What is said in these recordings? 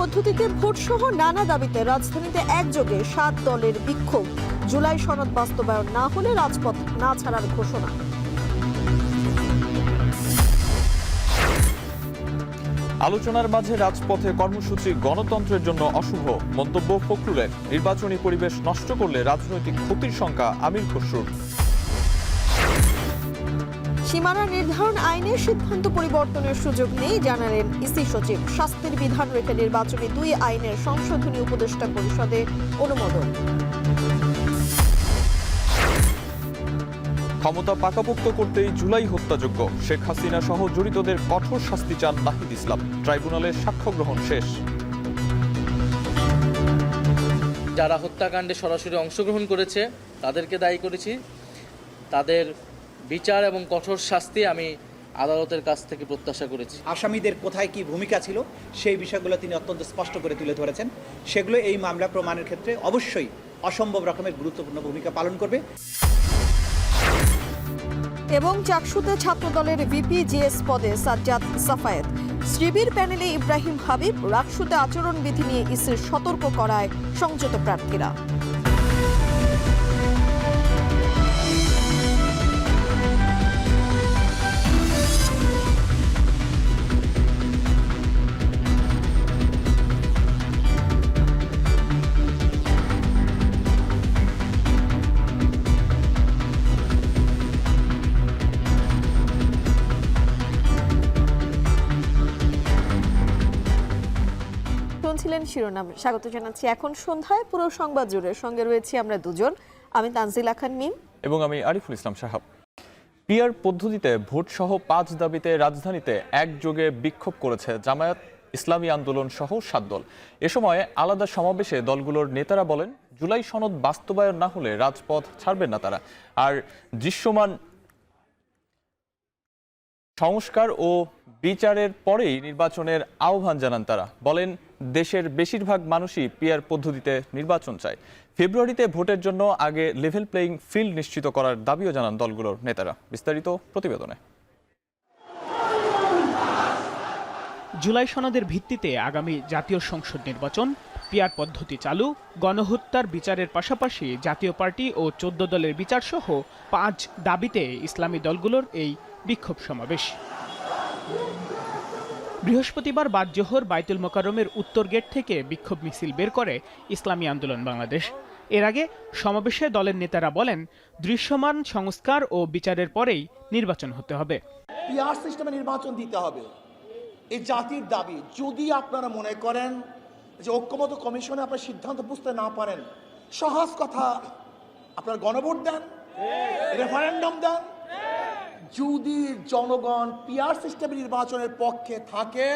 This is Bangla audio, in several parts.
পদ্ধতিতে ভোট সহ নানা দাবিতে রাজধানীতে একযোগে ৭ দলের বিক্ষোভ। জুলাই সনদ বাস্তবায়ন না হলে রাজপথ না ছাড়ার ঘোষণা। আলোচনার মাঝে রাজপথে কর্মসূচি গণতন্ত্রের জন্য অশুভ মন্তব্য ফখরুলের। নির্বাচনী পরিবেশ নষ্ট করলে রাজনৈতিক ক্ষতির শঙ্কা আমির খসরুর। সীমানা নির্ধারণ আইনে সিদ্ধান্ত পরিবর্তনের সুযোগ নেই জানালেন ইসি সচিব। শাস্তির বিধান রেখে নির্বাচনী 2 আইনের সংশোধনী উপদেষ্টা পরিষদে অনুমোদন। ক্ষমতা পাকাপোক্ত করতেই জুলাই হত্যাযোগ্য। শেখ হাসিনা সহ জড়িতদের কঠোর শাস্তি চান নাহিদ ইসলাম। ট্রাইব্যুনালের সাক্ষ্য গ্রহণ শেষ। যারা হত্যাকাণ্ডে সরাসরি অংশগ্রহণ করেছে তাদেরকে দায়ী করেছি। তাদের বিচার এবং কঠোর শাস্তি আমি আদালতের কাছ থেকে প্রত্যাশা করেছি। আসামিদের কোথায় কি ভূমিকা ছিল সেই বিষয়গুলো তিনি অত্যন্ত স্পষ্ট করে তুলে ধরেছেন। সেগুলো এই মামলা প্রমাণের ক্ষেত্রে অবশ্যই অসম্ভব রকমের গুরুত্বপূর্ণ ভূমিকা পালন করবে। এবং চাকসুতে ছাত্রদলের ভিপি জিএস পদে সাজ্জাদ সাফায়েত। শিবির প্যানেলে ইব্রাহিম হাবিব। রাকসুতে আচরণবিধি নিয়ে ইসির সতর্ক করায় সংযত প্রার্থীরা। ছিলেন শিরোনাম। স্বাগত জানাচ্ছি এখন সন্ধ্যায় পুরো সংবাদ জুড়ে। সঙ্গে রয়েছি আমরা দুজন, আমি তানজিলা খান মিম এবং আমি আরিফুল ইসলাম সাহাব। পিআর পদ্ধতিতে ভোট সহ 5 দাবিতে রাজধানীতে একযোগে বিক্ষোভ করেছে জামায়াত ইসলামী আন্দোলন সহ 7 দল। এ সময় আলাদা সমাবেশে দলগুলোর নেতারা বলেন, জুলাই সনদ বাস্তবায়ন না হলে রাজপথ ছাড়বেন না তারা। আর দৃশ্যমান সংস্কার ও বিচারের পরেই নির্বাচনের আহ্বান জানান তারা। বলেন, দেশের বেশিরভাগ মানুষই পিআর পদ্ধতিতে নির্বাচন চায়। ফেব্রুয়ারিতে ভোটের জন্য আগে লেভেল প্লেইং ফিল্ড নিশ্চিত করার দাবিও জানান দলগুলোর নেতারা। বিস্তারিত প্রতিবেদনে। জুলাই সনদের ভিত্তিতে আগামী জাতীয় সংসদ নির্বাচন, পিআর পদ্ধতি চালু, গণহত্যার বিচারের পাশাপাশি জাতীয় পার্টি ও 14 দলের বিচার সহ 5 দাবিতে ইসলামী দলগুলোর এই বিক্ষোভ সমাবেশ। বৃহস্পতিবার বাদ জোহর বাইতুল মোকাররমের উত্তর গেট থেকে বিক্ষোভ মিছিল বের করে ইসলামী আন্দোলন বাংলাদেশ। এর আগে সমাবেশে দলের নেতারা বলেন, দৃশ্যমান সংস্কার ও বিচারের পরেই নির্বাচন হতে হবে। পিআর সিস্টেমে নির্বাচন দিতে হবে, এই জাতির দাবি। যদি আপনারা মনে করেন যে ঐক্যমত্য কমিশনে আপনার সিদ্ধান্ত বুঝতে না পারেন, সহজ কথা, আপনারা গণভোট দেন, রেফারেন্ডাম দেন। যদি জনগণ পিআর সিস্টেম নির্বাচনের পক্ষে থাকে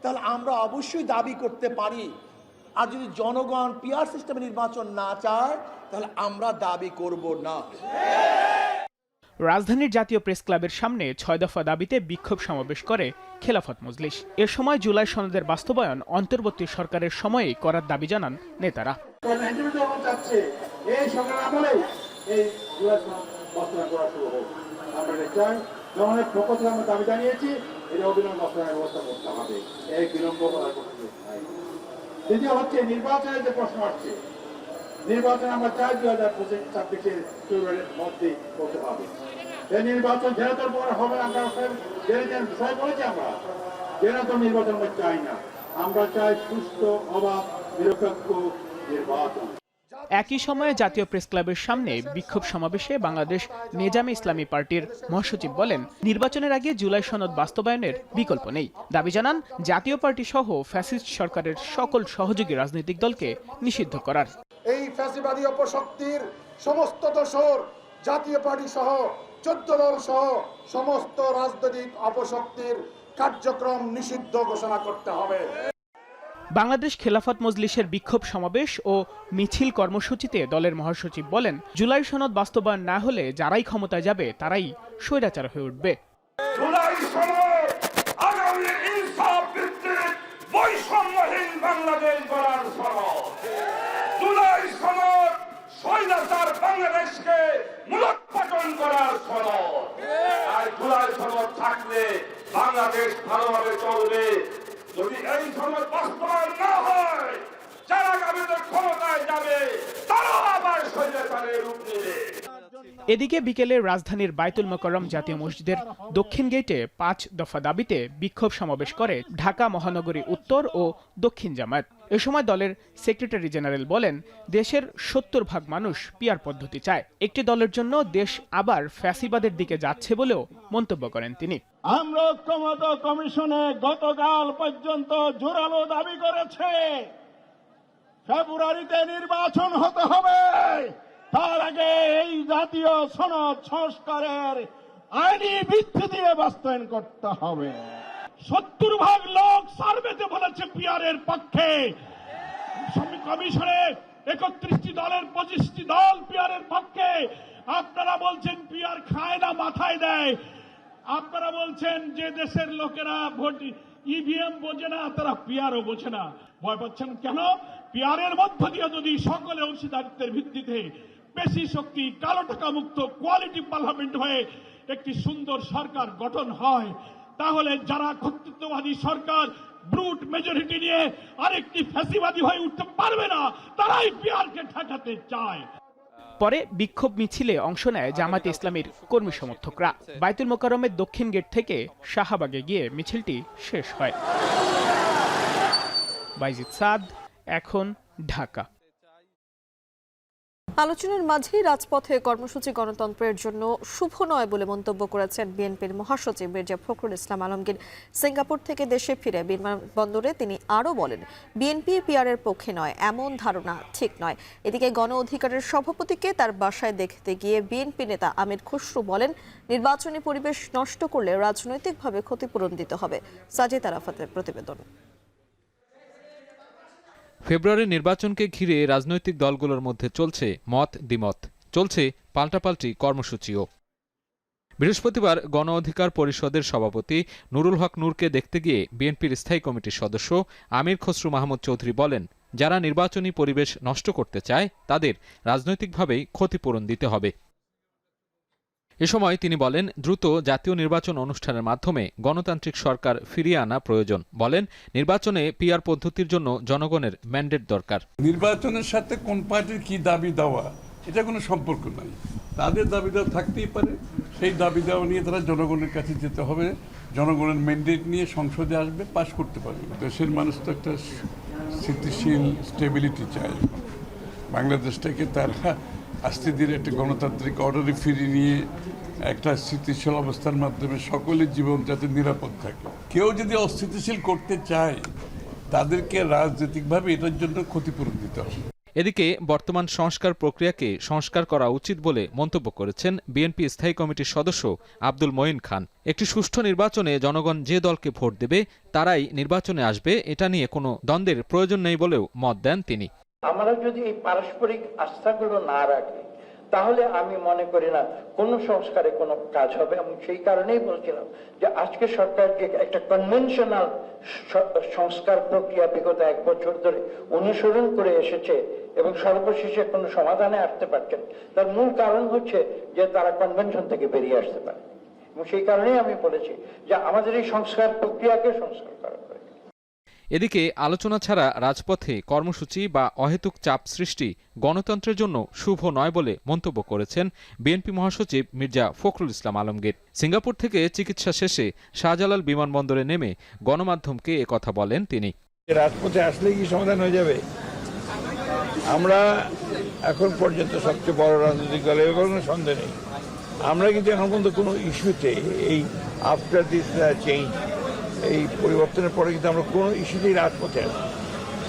তাহলে আমরা অবশ্যই দাবি করতে পারি। আর যদি জনগণ পিআর সিস্টেম নির্বাচন না চায় তাহলে আমরা দাবি করব না। রাজধানীর জাতীয় প্রেস ক্লাবের সামনে 6 দফা দাবিতে বিক্ষোভ সমাবেশ করে খেলাফত মজলিস। এর সময় জুলাই সনদের বাস্তবায়ন অন্তর্বর্তী সরকারের সময়েই করার দাবি জানান নেতারা। দাবি জানিয়েছি, এটা অবিলম্বে বাস্তবায়নের ব্যবস্থা করতে হবে। এই বিলম্ব করার কথা দ্বিতীয় হচ্ছে নির্বাচনের যে প্রশ্ন আসছে, নির্বাচন আমরা চাই 2025-26 ফেব্রুয়ারির মধ্যে করতে হবে। এই নির্বাচন যেহেতু পরে হবে, আমরা সবাই বলেছি আমরা যেহেতু নির্বাচন আমরা চাই না, আমরা চাই সুস্থ, অবাধ, নিরপেক্ষ নির্বাচন। একই সময়ে জাতীয় প্রেস ক্লাবের সামনে বিক্ষোভ সমাবেশে বাংলাদেশ নেজামে ইসলামী পার্টির মহাসচিব বলেন, নির্বাচনের আগে জুলাই সনদ বাস্তবায়নের বিকল্প নেই। দাবি জানান জাতীয় পার্টি সহ ফ্যাসিস্ট সরকারের সকল সহযোগী রাজনৈতিক দলকে নিষিদ্ধ করার। এই ফ্যাসিবাদী অপশক্তির সমস্ত দোসর জাতীয় পার্টি সহ 14 দল সহ সমস্ত রাজনৈতিক অপশক্তির কার্যক্রম নিষিদ্ধ ঘোষণা করতে হবে। বাংলাদেশ খেলাফত মজলিসের বিক্ষোভ সমাবেশ ও মিছিল কর্মসূচিতে দলের মহাসচিব বলেন, জুলাই সনদ বাস্তবায়ন না হলে যারাই ক্ষমতায় যাবে তারাই স্বৈরাচার হয়ে উঠবে। জুলাই সনদ আগামী ইনসাফ ভিত্তিক বৈষম্যহীন বাংলাদেশ গড়ার সনদ। জুলাই সনদ স্বৈরাচার বাংলাদেশকে মূলোৎপাটন করার সনদ। আর জুলাই সনদ থাকলে বাংলাদেশ ভালোভাবে চলবে। যদি এই সনদ বাস্তবায়ন না এদিকে বিকেলে রাজধানীর বায়তুল মোকাররম জাতীয় মসজিদের দক্ষিণ গেটে 5 দফা দাবিতে বিক্ষোভ সমাবেশ করে ঢাকা মহানগরী উত্তর ও দক্ষিণ জামায়াত। এ সময় দলের সেক্রেটারি জেনারেল বলেন, দেশের 70% মানুষ পিআর পদ্ধতি চায়। একটি দলের জন্য দেশ আবার ফ্যাসিবাদের দিকে যাচ্ছে বলেও মন্তব্য করেন তিনি। আমরা ঐক্যমত্য কমিশনে গতকাল পর্যন্ত জোরালো দাবি করেছে ফেব্রুয়ারিতে নির্বাচন হতে হবে, তার আগে এই জাতীয় সনদ সংস্কারের আইনি ভিত্তি দিয়ে বাস্তবায়ন করতে হবে। 70% লোক সার্ভেতে বলেছে পিআরের পক্ষে। কমিশনে 31টি দলের 25টি দল পিআরের পক্ষে। আপনারা বলছেন পিআর খায় না, মাথায় দেয়। আপনারা বলছেন যে দেশের লোকেরা ভোট ইভিএম বোঝে না, তারা পিআরও বোঝে না। ভয় পাচ্ছেন কেন? পিআরের মধ্য দিয়ে যদি সকলে অংশীদারিত্বের ভিত্তিতে বেশি শক্তি, কালো টাকা মুক্ত কোয়ালিটি পার্লামেন্ট হয়ে একটি সুন্দর সরকার গঠন হয়, তাহলে যারা কর্তৃত্ববাদী সরকার ব্রুট মেজরিটি নিয়ে আরেকটি ফ্যাসিবাদী হয়ে উঠতে পারবে না, তারাই পিআরকে ঠেকাতে চায়। পরে বিক্ষোভ মিছিলে অংশ নেয় জামায়াতে ইসলামীর কর্মী সমর্থকরা। বায়তুল মোকাররমের দক্ষিণ গেট থেকে শাহবাগে গিয়ে মিছিলটি শেষ হয়। বাইজিদ সাদ, এখন, ঢাকা। আলোচনার মাঝেই রাজপথে কর্মসূচি গণতন্ত্রের জন্য শুভ নয় বলে মন্তব্য করেছেন বিএনপির মহাসচিব মির্জা ফখরুল ইসলাম আলমগীর। সিঙ্গাপুর থেকে দেশে ফিরে বিমানবন্দরে তিনি আরও বলেন, বিএনপি পিআরের পক্ষে নয়, এমন ধারণা ঠিক নয়। এদিকে গণ অধিকারের সভাপতিকে তার বাসায় দেখতে গিয়ে বিএনপি নেতা আমির খসরু বলেন, নির্বাচনী পরিবেশ নষ্ট করলে রাজনৈতিকভাবে ক্ষতিপূরণ দিতে হবে। সাজিদ আরাফাতের প্রতিবেদন। ফেব্রুয়ারি নির্বাচনকে ঘিরে রাজনৈতিক দলগুলোর মধ্যে চলছে মত দ্বিমত, চলছে পাল্টাপাল্টি কর্মসূচিও। বৃহস্পতিবার গণ অধিকার পরিষদের সভাপতি নুরুল হক নূরকে দেখতে গিয়ে বিএনপির স্থায়ী কমিটির সদস্য আমির খসরু মাহমুদ চৌধুরী বলেন, যারা নির্বাচনী পরিবেশ নষ্ট করতে চায় তাদের রাজনৈতিকভাবেই ক্ষতিপূরণ দিতে হবে। এ সময় তিনি বলেন, দ্রুত জাতীয় নির্বাচন অনুষ্ঠানের মাধ্যমে গণতান্ত্রিক সরকার ফিরিয়ে আনা প্রয়োজন। বলেন, নির্বাচনে পিআর পদ্ধতির জন্য জনগণের ম্যান্ডেট দরকার। নির্বাচনের সাথে কোন পার্টির কি দাবি দেওয়া এটা কোনো সম্পর্ক নাই। তাদের দাবি দেওয়া থাকতেই পারে, সেই দাবি দেওয়া নিয়ে তারা জনগণের কাছে যেতে হবে, জনগণের ম্যান্ডেট নিয়ে সংসদে আসবে, পাশ করতে পারবে। দেশের মানুষ তো একটা স্থিতিশীল স্টেবিলিটি চায়। বাংলাদেশটাকে তারা আস্তে ধীরে একটা গণতান্ত্রিক অর্ডারে ফিরিয়ে নিয়ে একটা স্থিতিশীল অবস্থার মাধ্যমে সকলের জীবন যাতে নিরাপদ থাকে। কেউ যদি অস্থিতিশীল করতে চায় তাদেরকে রাজনৈতিকভাবে এটার জন্য ক্ষতিপূরণ দিতে হবে। এদিকে বর্তমান সংস্কার প্রক্রিয়াকে সংস্কার করা উচিত বলে মন্তব্য করেছেন বিএনপি স্থায়ী কমিটির সদস্য আব্দুল মঈন খান। একটি সুষ্ঠু নির্বাচনে জনগণ যে দলকে ভোট দেবে তারাই নির্বাচনে আসবে, এটা নিয়ে কোনো দ্বন্দ্বের প্রয়োজন নেই বলেও মত দেন তিনি। আমরা যদি এই পারস্পরিক আস্থাগুলো না রাখি তাহলে আমি মনে করি না কোনো সংস্কারে কোনো কাজ হবে। এবং সেই কারণেই বলছিলাম যে আজকে সরকার যে একটা কনভেনশনাল সংস্কার প্রক্রিয়া বিগত 1 বছর ধরে অনুসরণ করে এসেছে এবং সর্বশেষে কোনো সমাধানে আসতে পারছেন, তার মূল কারণ হচ্ছে যে তারা কনভেনশন থেকে বেরিয়ে আসতে পারে। এবং সেই কারণেই আমি বলেছি যে আমাদের এই সংস্কার প্রক্রিয়াকে সংস্কার করা। এদিকে আলোচনা ছাড়া রাজপথে কর্মসূচি বা অহেতুক চাপ সৃষ্টি গণতন্ত্রের জন্য শুভ নয় বলে মন্তব্য করেছেন বিএনপি মহাসচিব মির্জা ফখরুল ইসলাম আলমগীর। সিঙ্গাপুর থেকে চিকিৎসা শেষে শাহজালাল বিমানবন্দরে নেমে গণমাধ্যমকে একথা বলেন তিনি। রাজপথে আসলে কি সমাধান হয়ে যাবে? আমরা এখন পর্যন্ত সবচেয়ে বড় রাজনৈতিক দল, এর কোনো সন্দেহ নেই। আমরা কিন্তু এখন পর্যন্ত কোনো ইস্যুতে এই আফটার দিস চেঞ্জ, এই পরিবর্তনের পরে কিন্তু আমরা কোনো ইস্যুতেই রাজপথে আছি।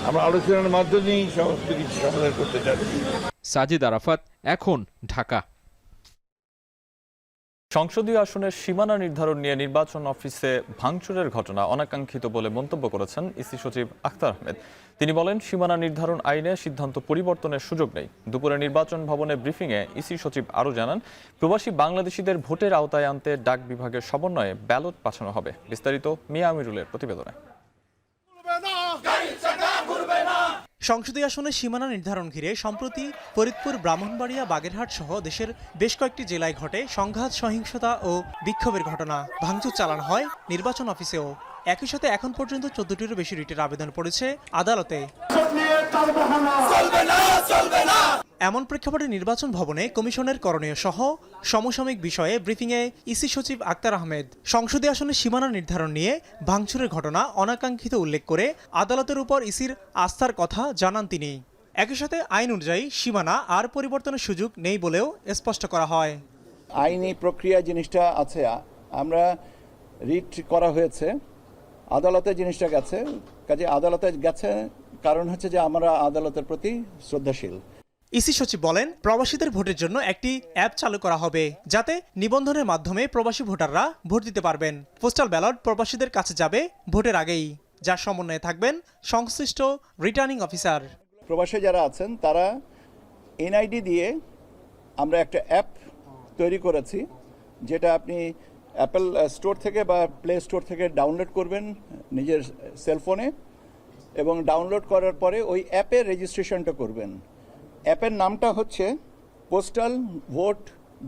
আমরা আলোচনার মাধ্যমেই সমস্ত কিছু সমাধান করতে চাচ্ছি। সাজিদ আরাফাত, এখন, ঢাকা। সংসদীয় আসনের সীমানা নির্ধারণ নিয়ে নির্বাচন অফিসে ভাঙচুরের ঘটনা অনাকাঙ্ক্ষিত বলে মন্তব্য করেছেন ইসি সচিব আখতার আহমেদ। তিনি বলেন, সীমানা নির্ধারণ আইনে সিদ্ধান্ত পরিবর্তনের সুযোগ নেই। দুপুরে নির্বাচন ভবনে ব্রিফিংয়ে ইসি সচিব আরও জানান, প্রবাসী বাংলাদেশিদের ভোটের আওতায় আনতে ডাক বিভাগের সমন্বয়ে ব্যালট পাঠানো হবে। বিস্তারিত মিয়া আমিরুলের প্রতিবেদনে। সংসদীয় আসনের সীমানা নির্ধারণ ঘিরে সম্প্রতি ফরিদপুর, ব্রাহ্মণবাড়িয়া, বাগেরহাট সহ দেশের বেশ কয়েকটি জেলায় ঘটে সংঘাত, সহিংসতা ও বিক্ষোভের ঘটনা। ভাঙচুর চালানো হয় নির্বাচন অফিসেও। একই সাথে এখন পর্যন্ত 14টিরও বেশি রিটের আবেদন পড়েছে আদালতে। এমন প্রেক্ষাপটে নির্বাচন ভবনে কমিশনের করণীয় সহ সমসাময়িক বিষয়ে ব্রিফিংয়ে ইসি সচিব আক্তার আহমেদ সংসদীয় আসনের সীমানা নির্ধারণ নিয়ে ভাঙচুরের ঘটনা অনাকাঙ্ক্ষিত উল্লেখ করে আদালতের উপর ইসির আস্থার কথা জানান তিনি। একই সাথে আইন অনুযায়ী সীমানা আর পরিবর্তনের সুযোগ নেই বলেও স্পষ্ট করা হয়। আইনি প্রক্রিয়া জিনিসটা আছে, আমরা রিট করা হয়েছে, আদালতে জিনিসটা গেছে, কাজে আদালতে গেছে কারণ হচ্ছে যে আমরা আদালতের প্রতি শ্রদ্ধাশীল। ইসি সচিব বলেন, প্রবাসীদের ভোটের জন্য একটি অ্যাপ চালু করা হবে যাতে নিবন্ধনের মাধ্যমে প্রবাসী ভোটাররা ভোট দিতে পারবেন। পোস্টাল ব্যালট প্রবাসীদের কাছে যাবে ভোটের আগেই, যার সমন্বয়ে থাকবেন সংশ্লিষ্ট রিটার্নিং অফিসার। প্রবাসী যারা আছেন তারা এনআইডি দিয়ে আমরা একটা অ্যাপ তৈরি করেছি, যেটা আপনি অ্যাপেল স্টোর থেকে বা প্লে স্টোর থেকে ডাউনলোড করবেন নিজের সেলফোনে, এবং ডাউনলোড করার পরে ওই অ্যাপের রেজিস্ট্রেশনটা করবেন। অ্যাপের নামটা হচ্ছে পোস্টাল ভোট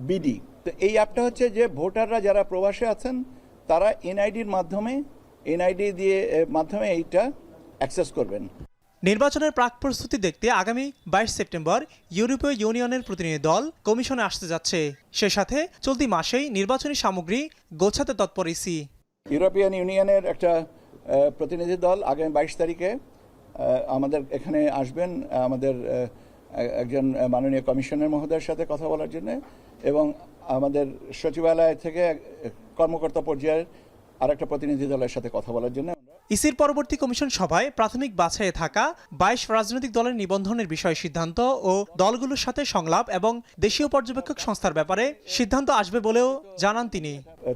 বিডি। তো এই অ্যাপটা হচ্ছে যে ভোটাররা যারা প্রবাসে আছেন তারা এনআইডির মাধ্যমে মাধ্যমে এইটা অ্যাক্সেস করবেন। নির্বাচনের প্রাক প্রস্তুতি দেখতে আগামী 22 সেপ্টেম্বর ইউরোপীয় ইউনিয়নের প্রতিনিধি দল কমিশনে আসতে যাচ্ছে। সে সাথে চলতি মাসেই নির্বাচনী সামগ্রী গোছাতে তৎপর ইসি। ইউরোপিয়ান ইউনিয়নের একটা প্রতিনিধি দল আগামী 22 তারিখে আমাদের এখানে আসবেন, আমাদের একজন মাননীয় কমিশনার মহোদয়ের সাথে কথা বলার জন্য, এবং আমাদের সচিবালয় থেকে কর্মকর্তা পর্যায়ের আরেকটা প্রতিনিধি দলের সাথে কথা বলার জন্য। ইসির পরবর্তী কমিশন সভায় প্রাথমিক বাছাইয়ে থাকা 22 রাজনৈতিক দলের নিবন্ধনের বিষয়ে সিদ্ধান্ত ও দলগুলোর সাথে সংলাপ এবং দেশীয় পর্যবেক্ষক সংস্থার ব্যাপারে সিদ্ধান্ত আসবে বলেও জানান তিনি।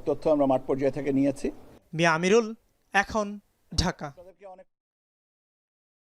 তথ্য আমরা মাঠ পর্যায়ে থেকে নিয়েছি। মিয়া আমিরুল, এখন, ঢাকা।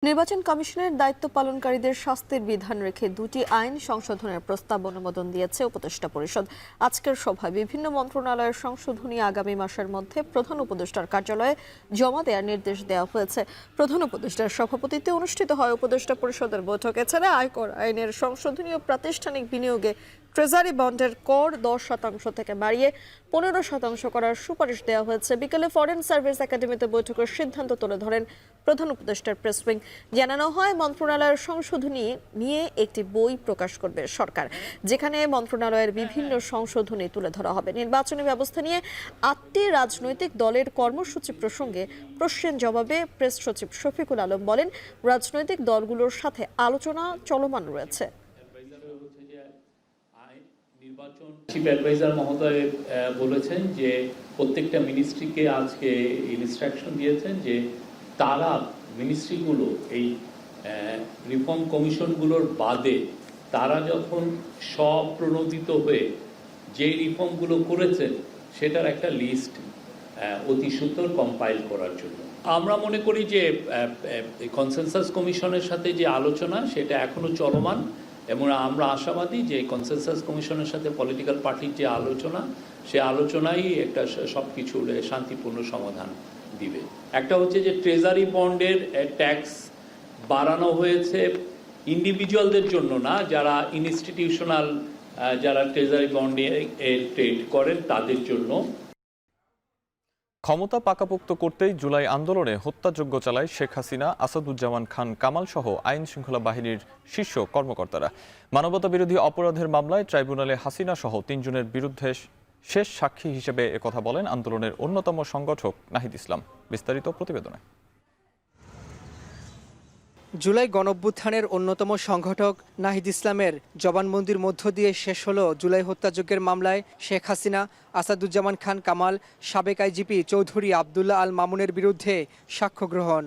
নির্বাচন কমিশনের দায়িত্ব পালনকারীদের শাস্তির বিধান রেখে 2টি আইন সংশোধনের প্রস্তাব অনুমোদন দিয়েছে উপদেষ্টা পরিষদ। আজকের সভায় বিভিন্ন মন্ত্রণালয়ের সংশোধনী আগামী মাসের মধ্যে প্রধান উপদেষ্টার কার্যালয়ে জমা দেওয়ার নির্দেশ দেওয়া হয়েছে। প্রধান উপদেষ্টার সভাপতিত্বে অনুষ্ঠিত হয় উপদেষ্টা পরিষদের বৈঠক। এছাড়া আয়কর আইনের সংশোধনী ও প্রাতিষ্ঠানিক বিনিয়োগে ট্রেজারি বন্ডের কর 10% থেকে বাড়িয়ে 15% করার সুপারিশ দেওয়া হয়েছে। বিকেলে ফরেন সার্ভিস একাডেমিতে বৈঠকের সিদ্ধান্ত তুলে ধরেন প্রধান উপদেষ্টার প্রেস উইং। জানানো হয়, মন্ত্রণালয়ের সংশোধনী নিয়ে একটি বই প্রকাশ করবে সরকার, যেখানে মন্ত্রণালয়ের বিভিন্ন সংশোধনী তুলে ধরা হবে। নির্বাচনী ব্যবস্থা নিয়ে 8টি রাজনৈতিক দলের কর্মসূচি প্রসঙ্গে প্রশ্নের জবাবে প্রেস সচিব শফিকুল আলম বলেন, রাজনৈতিক দলগুলোর সাথে আলোচনা চলমান রয়েছে। চিফ অ্যাডভাইজার মহোদয় বলেছেন যে প্রত্যেকটা মিনিস্ট্রিকে আজকে ইনস্ট্রাকশন দিয়েছেন যে তারা মিনিস্ট্রিগুলো এই রিফর্ম কমিশনগুলোর বাদে তারা যখন স্বপ্রণোদিত হয়ে যে রিফর্মগুলো করেছেন সেটার একটা লিস্ট অতি সত্বর কম্পাইল করার জন্য। আমরা মনে করি যে কনসেনসাস কমিশনের সাথে যে আলোচনা সেটা এখনো চলমান, এবং আমরা আশাবাদী যে কনসেনসাস কমিশনের সাথে পলিটিক্যাল পার্টির যে আলোচনা, সে আলোচনাই একটা সব কিছুর শান্তিপূর্ণ সমাধান দিবে। একটা হচ্ছে যে ট্রেজারি বন্ডের ট্যাক্স বাড়ানো হয়েছে ইন্ডিভিজুয়ালদের জন্য না, যারা ইনস্টিটিউশনাল যারা ট্রেজারি বন্ডে ট্রেড করেন তাদের জন্য। ক্ষমতা পাকাপোক্ত করতেই জুলাই আন্দোলনে হত্যাযজ্ঞ চালায় শেখ হাসিনা, আসাদুজ্জামান খান কামাল সহ আইন শৃঙ্খলা বাহিনীর শীর্ষ কর্মকর্তারা। মানবতা বিরোধী অপরাধের মামলায় ট্রাইব্যুনালে হাসিনা সহ 3 জনের বিরুদ্ধে শেষ সাক্ষী হিসেবে একথা বলেন আন্দোলনের অন্যতম সংগঠক নাহিদ ইসলাম। বিস্তারিত প্রতিবেদনে। জুলাই গণঅভ্যুত্থানের অন্যতম সংগঠক নাহিদ ইসলামের জবানবন্দির মধ্য দিয়ে শেষ হলো জুলাই হত্যাযজ্ঞের মামলায় শেখ হাসিনা, আসাদুজ্জামান খান কামাল, সাবেক আইজিপি চৌধুরী আবদুল্লাহ আল মামুনের বিরুদ্ধে সাক্ষ্য গ্রহণ।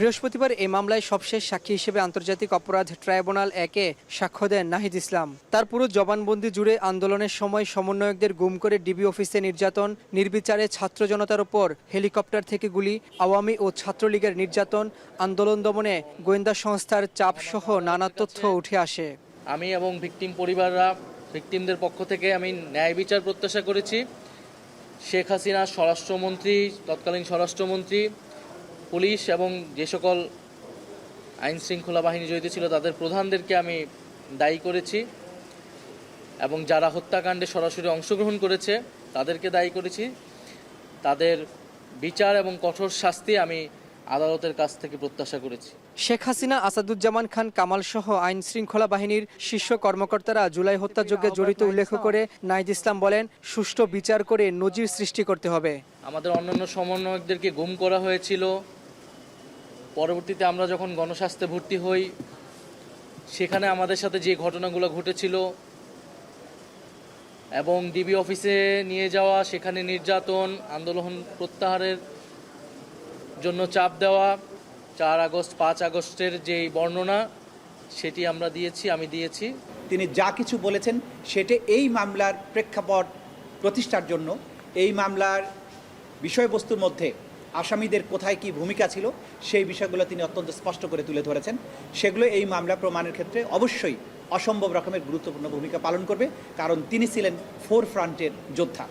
বৃহস্পতিবার এই মামলায় সবশেষ সাক্ষী হিসেবে আন্তর্জাতিক অপরাধ ট্রাইব্যুনাল 1-এ সাক্ষ্য দেন নাহিদ ইসলাম। তার পুরো জবানবন্দি জুড়ে আন্দোলনের সময় সমন্বয়কদের গুম করে ডিবি অফিসে নির্যাতন, নির্বিচারে ছাত্র জনতার ওপর হেলিকপ্টার থেকে গুলি, আওয়ামী ও ছাত্রলীগের নির্যাতন, আন্দোলন দমনে গোয়েন্দা সংস্থার চাপ সহ নানা তথ্য উঠে আসে। আমি এবং ভিকটিম পরিবাররা, ভিকটিমদের পক্ষ থেকে আমি ন্যায় বিচার প্রত্যাশা করেছি। শেখ হাসিনা স্বরাষ্ট্রমন্ত্রী, তৎকালীন স্বরাষ্ট্রমন্ত্রী, পুলিশ এবং যে সকল আইন শৃঙ্খলা বাহিনী জড়িত ছিল তাদের প্রধানদেরকে আমি দায়ী করেছি, এবং যারা হত্যাকাণ্ডে সরাসরি অংশগ্রহণ করেছে তাদেরকে দায়ী করেছি। তাদের বিচার এবং কঠোর শাস্তি আমি আদালতের কাছ থেকে প্রত্যাশা করেছি। শেখ হাসিনা, আসাদুজ্জামান খান কামাল সহ আইন শৃঙ্খলা বাহিনীর শীর্ষ কর্মকর্তারা জুলাই হত্যাযজ্ঞে জড়িত উল্লেখ করে নাহিদ ইসলাম বলেন, সুষ্ঠু বিচার করে নজির সৃষ্টি করতে হবে। আমাদের অন্যান্য সমন্বয়কদেরকে গুম করা হয়েছিল। পরবর্তীতে আমরা যখন গণস্বাস্থ্যে ভর্তি হই, সেখানে আমাদের সাথে যে ঘটনাগুলো ঘটেছিল এবং ডিবি অফিসে নিয়ে যাওয়া, সেখানে নির্যাতন, আন্দোলন প্রত্যাহারের জন্য চাপ দেওয়া, 4 আগস্ট 5 আগস্টের যেই বর্ণনা, সেটি আমি দিয়েছি। তিনি যা কিছু বলেছেন সেটা এই মামলার প্রেক্ষাপট প্রতিষ্ঠার জন্য, এই মামলার বিষয়বস্তুর মধ্যে আসামিদের কোথায় কি ভূমিকা ছিল সেই বিষয়গুলো তিনি অত্যন্ত স্পষ্ট করে তুলে ধরেছেন। সেগুলো এই মামলা প্রমাণের ক্ষেত্রে অবশ্যই অসম্ভব রকমের গুরুত্বপূর্ণ ভূমিকা পালন করবে, কারণ তিনি ছিলেন ফোরফ্রন্টের যোদ্ধা।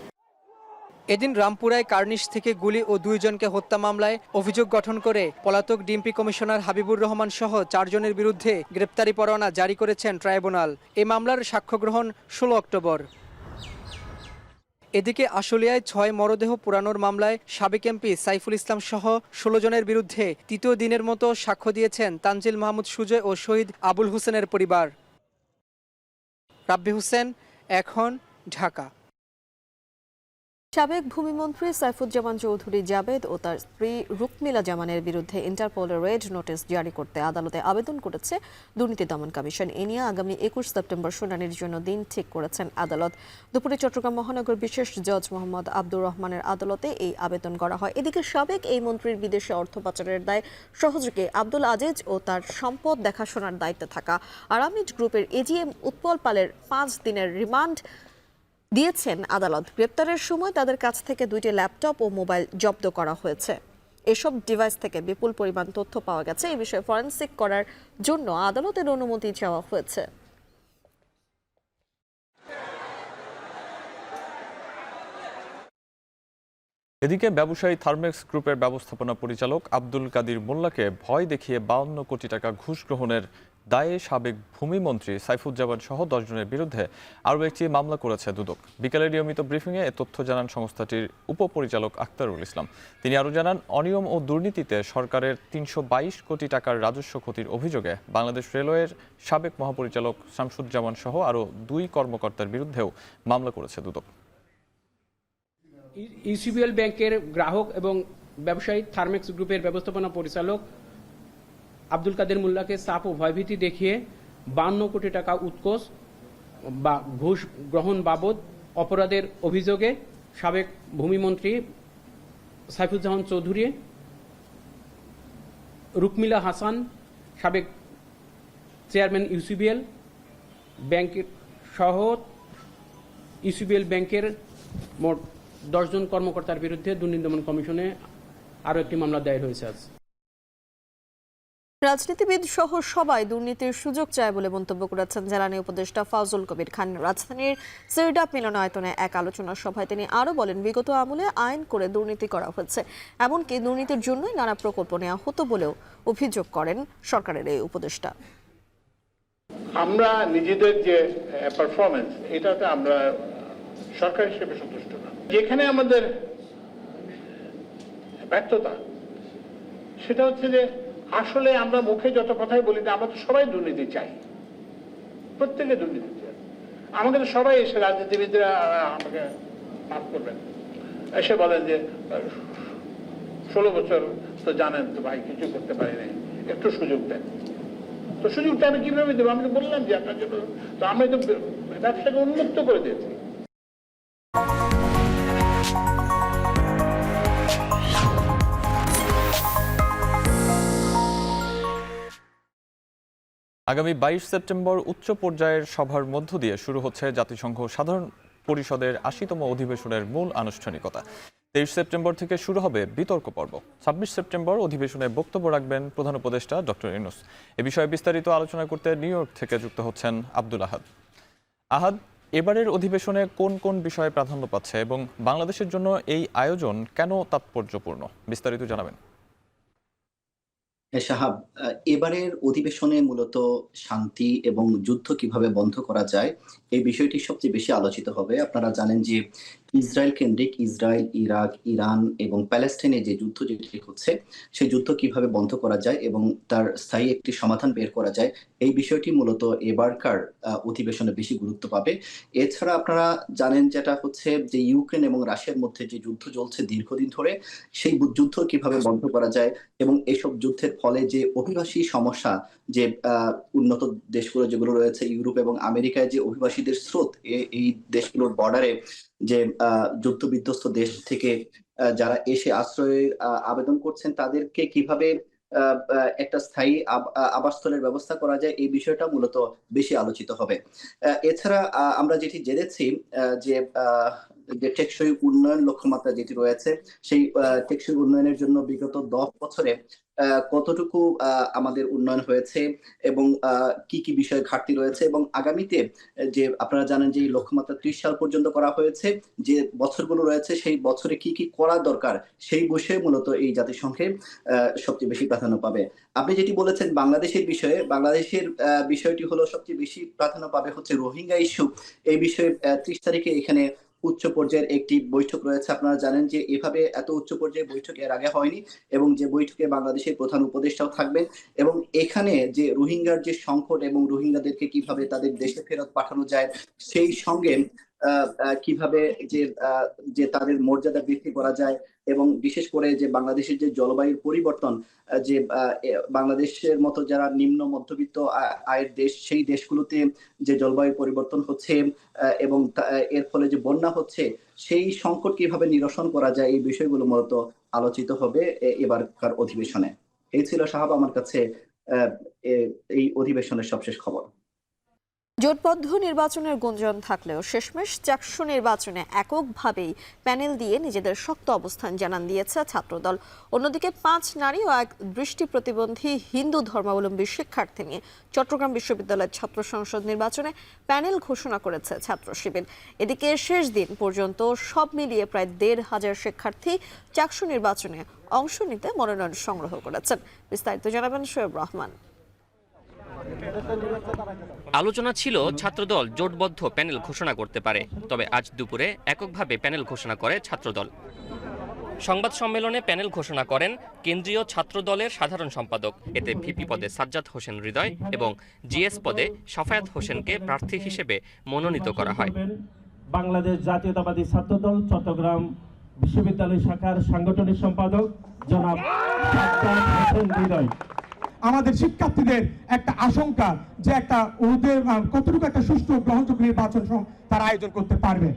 এদিন রামপুরায় কার্নিশ থেকে গুলি ও 2 জনকে হত্যা মামলায় অভিযোগ গঠন করে পলাতক ডিএমপি কমিশনার হাবিবুর রহমান সহ 4 জনের বিরুদ্ধে গ্রেপ্তারি পরোয়ানা জারি করেছেন ট্রাইব্যুনাল। এই মামলার সাক্ষ্য গ্রহণ 16 অক্টোবর। এদিকে আশুলিয়ায় 6 মরদেহ পোড়ানোর মামলায় সাবেক এমপি সাইফুল ইসলাম সহ 16 জনের বিরুদ্ধে তৃতীয় দিনের মতো সাক্ষ্য দিয়েছেন তানজিল মাহমুদ সুজয় ও শহীদ আবুল হোসেনের পরিবার। রাব্বি হোসেন, এখন, ঢাকা। সাবেক ভূমিমন্ত্রী সাইফুজ্জামান চৌধুরী জাবেদ ও তার স্ত্রী রুকমিলা জামানের বিরুদ্ধে ইন্টারপোলের রেড নোটিশ জারি করতে আদালতে আবেদন করেছে দুর্নীতি দমন কমিশন। এ নিয়ে আগামী 21 সেপ্টেম্বর শুনানির জন্য দিন ঠিক করেছেন আদালত। দুপুরে চট্টগ্রাম মহানগর বিশেষ জজ মোহাম্মদ আব্দুর রহমানের আদালতে এই আবেদন করা হয়। এদিকে সাবেক এই মন্ত্রীর বিদেশে অর্থ পাচারের দায়ে সহযোগী আব্দুল আজিজ ও তার সম্পদ দেখাশোনার দায়িত্বে থাকা আরামিড গ্রুপের এজিএম উৎপল পালের 5 দিনের রিমান্ড দিয়েছেন আদালত। গ্রেপ্তারের সময় তাদের কাছ থেকে 2টি ল্যাপটপ ও মোবাইল জব্দ করা হয়েছে। এসব ডিভাইস থেকে বিপুল পরিমাণ তথ্য পাওয়া গেছে। এই বিষয়ে ফরেনসিক করার জন্য আদালতের অনুমতি চাওয়া হয়েছে। এদিকে ব্যবসায়ী থার্মেক্স গ্রুপের ব্যবস্থাপনা পরিচালক আব্দুল কাদির মোল্লাকে ভয় দেখিয়ে 52 কোটি টাকা ঘুষ গ্রহণের দায়ে সাবেক ভূমিমন্ত্রী সাইফুজ্জামান সহ 10 জনের বিরুদ্ধে আরও একটি মামলা করেছে দুদক। বিকেলে নিয়মিত ব্রিফিংয়ে এ তথ্য জানান সংস্থাটির উপপরিচালক আক্তারুল ইসলাম। তিনি আরও জানান, অনিয়ম ও দুর্নীতিতে সরকারের 322 কোটি টাকার রাজস্ব ক্ষতির অভিযোগে বাংলাদেশ রেলওয়ের সাবেক মহাপরিচালক শামসুজ্জামান সহ আরও 2 কর্মকর্তার বিরুদ্ধেও মামলা করেছে দুদক। ইউসিবিএল ব্যাংকের গ্রাহক এবং ব্যবসায়ী থার্মেক্স গ্রুপের ব্যবস্থাপনা পরিচালক আব্দুল কাদের মোল্লাকে চাপ ও ভয়ভীতি দেখিয়ে 52 কোটি টাকা উৎকোষ বা ঘুষ গ্রহণ বাবদ অপরাধের অভিযোগে সাবেক ভূমিমন্ত্রী সাইফুজ্জামান চৌধুরী, রুকমিলা হাসান, সাবেক চেয়ারম্যান ইউসিবিএল ব্যাংকের সহ ইউসিবিএল ব্যাংকের মোট 10 জন কর্মকর্তার বিরুদ্ধে দুর্নীতি দমন কমিশনে আরও একটি মামলা দায়ের হয়েছে আজ। রাজনীতিবিদ সহ সবাই দুর্নীতির সুযোগ চায় বলে মন্তব্য করেছেন জ্বালানি উপদেষ্টা ফাউজুল কবির খান। রাজধানীর সিরডাপ মিলনায়তনে এক আলোচনা সভায় তিনি আরও বলেন, বিগত আমলে আইন করে দুর্নীতি করা হয়েছে, এমনকি দুর্নীতির জন্যই নানা প্রকল্প নেওয়া হতো বলেও অভিযোগ করেন সরকারের এই উপদেষ্টা। আমরা নিজেদের যে পারফরমেন্স, এটাতে আমরা সরকার হিসেবে সন্তুষ্ট না। যেখানে আমাদের ব্যর্থতা সেটা হচ্ছে যে আসলে আমরা মুখে যত কথাই বলি না, আমরা তো সবাই দুর্নীতি চাই, প্রত্যেকে দুর্নীতি চাই। আমাকে তো সবাই এসে রাজনীতিবিদরা, আমাকে মাফ করবেন, এসে বলেন যে 16 বছর তো জানেন তো ভাই কিছু করতে পারি নাই, একটু সুযোগ দেন। তো সুযোগটা আমি কিভাবে দেবো? আমি তো বললাম যে আপনার জন্য তো আমরা তো ব্যবসাকে উন্মুক্ত করে দিয়েছি। আগামী 22 সেপ্টেম্বর উচ্চ পর্যায়ের সভার মধ্য দিয়ে শুরু হচ্ছে জাতিসংঘ সাধারণ পরিষদের 80তম অধিবেশনের মূল আনুষ্ঠানিকতা। 23 সেপ্টেম্বর থেকে শুরু হবে বিতর্ক পর্ব। 26 সেপ্টেম্বর অধিবেশনে বক্তব্য রাখবেন প্রধান উপদেষ্টা ডক্টর ইউনূস। এ বিষয়ে বিস্তারিত আলোচনা করতে নিউ ইয়র্ক থেকে যুক্ত হচ্ছেন আব্দুল আহাদ। আহাদ, এবারের অধিবেশনে কোন কোন বিষয়ে প্রাধান্য পাচ্ছে এবং বাংলাদেশের জন্য এই আয়োজন কেন তাৎপর্যপূর্ণ, বিস্তারিত জানাবেন। সাহাব, এবারের অধিবেশনে মূলত শান্তি এবং যুদ্ধ কিভাবে বন্ধ করা যায় এই বিষয়টি সবচেয়ে বেশি আলোচিত হবে। আপনারা জানেন যে ইসরায়েল কেন্দ্রিক ইসরায়েল, ইরাক, ইরান এবং প্যালেস্টাইনে যে যুদ্ধ যেটি হচ্ছে সেই যুদ্ধ কিভাবে বন্ধ করা যায় এবং তার স্থায়ী একটি সমাধান বের করা যায় এই বিষয়টি মূলত এবারকার অধিবেশনে বেশি গুরুত্ব পাবে। এছাড়া আপনারা জানেন যেটা হচ্ছে যে ইউক্রেন এবং রাশিয়ার মধ্যে যে যুদ্ধ চলছে দীর্ঘদিন ধরে, সেই যুদ্ধ কিভাবে বন্ধ করা যায় এবং এইসব যুদ্ধের ফলে যে অভিবাসী সমস্যা, যে উন্নত দেশগুলো যেগুলো রয়েছে ইউরোপ এবং আমেরিকায় যে অভিবাসীদের স্রোত, এই দেশগুলোর বর্ডারে যে যুদ্ধ বিধ্বস্ত দেশ থেকে যারা এসে আশ্রয়ের আবেদন করছেন তাদেরকে কিভাবে একটা স্থায়ী আবাসস্থলের ব্যবস্থা করা যায় এই বিষয়টা মূলত বেশি আলোচিত হবে। এছাড়া আমরা যেটি জেনেছি যে যে টেকসই উন্নয়ন লক্ষ্যমাত্রা যেটি রয়েছে সেই টেকসই উন্নয়নের জন্য বিগত 10 বছরে কতটুকু আমাদের উন্নয়ন হয়েছে এবং কি কি বিষয়ে ঘাটতি রয়েছে এবং আগামীতে যে আপনারা জানেন যে এই লক্ষ্যমাত্রা 30 সাল পর্যন্ত করা হয়েছে, যে বছরগুলো রয়েছে সেই বছরে কি কি করা দরকার সেই বিষয়ে মূলত এই জাতিসংঘে সবচেয়ে বেশি প্রাধান্য পাবে। আপনি যেটি বলেছেন বাংলাদেশের বিষয়ে, বাংলাদেশের বিষয়টি হলো সবচেয়ে বেশি প্রাধান্য পাবে হচ্ছে রোহিঙ্গা ইস্যু। এই বিষয়ে 30 তারিখে এখানে উচ্চ পর্যায়ের একটি বৈঠক রয়েছে। আপনারা জানেন যে এভাবে এত উচ্চ পর্যায়ের বৈঠক এর আগে হয়নি এবং যে বৈঠকে বাংলাদেশের প্রধান উপদেষ্টাও থাকবেন এবং এখানে যে রোহিঙ্গার যে সংকট এবং রোহিঙ্গাদেরকে কিভাবে তাদের দেশে ফেরত পাঠানো যায় সেই সঙ্গে কিভাবে যে তাদের মর্যাদা বৃদ্ধি করা যায় এবং বিশেষ করে যে বাংলাদেশের যে জলবায়ুর পরিবর্তন, যে বাংলাদেশের মতো যারা নিম্ন মধ্যবিত্ত আয়ের দেশ সেই দেশগুলোতে যে জলবায়ু পরিবর্তন হচ্ছে এবং এর ফলে যে বন্যা হচ্ছে সেই সংকট কিভাবে নিরসন করা যায় এই বিষয়গুলো মূলত আলোচিত হবে এবারকার অধিবেশনে। এই ছিল সাহাব আমার কাছে এই অধিবেশনের সবশেষ খবর। জোটবদ্ধ নির্বাচনের গুঞ্জন থাকলেও শেষমেশ চাকসু নির্বাচনে এককভাবেই প্যানেল দিয়ে নিজেদের শক্ত অবস্থান জানান দিয়েছে ছাত্রদল। অন্যদিকে 5 নারী ও 1 দৃষ্টি প্রতিবন্ধী হিন্দু ধর্মাবলম্বী শিক্ষার্থী নিয়ে চট্টগ্রাম বিশ্ববিদ্যালয়ের ছাত্র সংসদ নির্বাচনে প্যানেল ঘোষণা করেছে ছাত্র শিবির। এদিকে শেষ দিন পর্যন্ত সব মিলিয়ে প্রায় 1,500 শিক্ষার্থী চাকসু নির্বাচনে অংশ নিতে মনোনয়ন সংগ্রহ করেছেন। বিস্তারিত জানাবেন শোয়েব রহমান। আলোচনা ছিল ছাত্রদল জোটবদ্ধ প্যানেল ঘোষণা করতে পারে, তবে আজ দুপুরে এককভাবে প্যানেল ঘোষণা করে ছাত্রদল। সংবাদ সম্মেলনে প্যানেল ঘোষণা করেন কেন্দ্রীয় ছাত্রদলের সাধারণ সম্পাদক। এতে ভিপি পদে সাজ্জাদ হোসেন হৃদয় এবং জিএস পদে সাফায়াত হোসেনকে প্রার্থী হিসেবে মনোনীত করা হয়। বাংলাদেশ জাতীয়তাবাদী ছাত্রদল চট্টগ্রাম বিশ্ববিদ্যালয় শাখার সাংগঠনিক সম্পাদক জনাব সাজ্জাদ হোসেন হৃদয়। আমাদের শিক্ষার্থীদের একটা আশঙ্কা যে একটা ওদের কতটুকু একটা সুষ্ঠু গ্রহণযোগ্য নির্বাচন তারা আয়োজন করতে পারবে।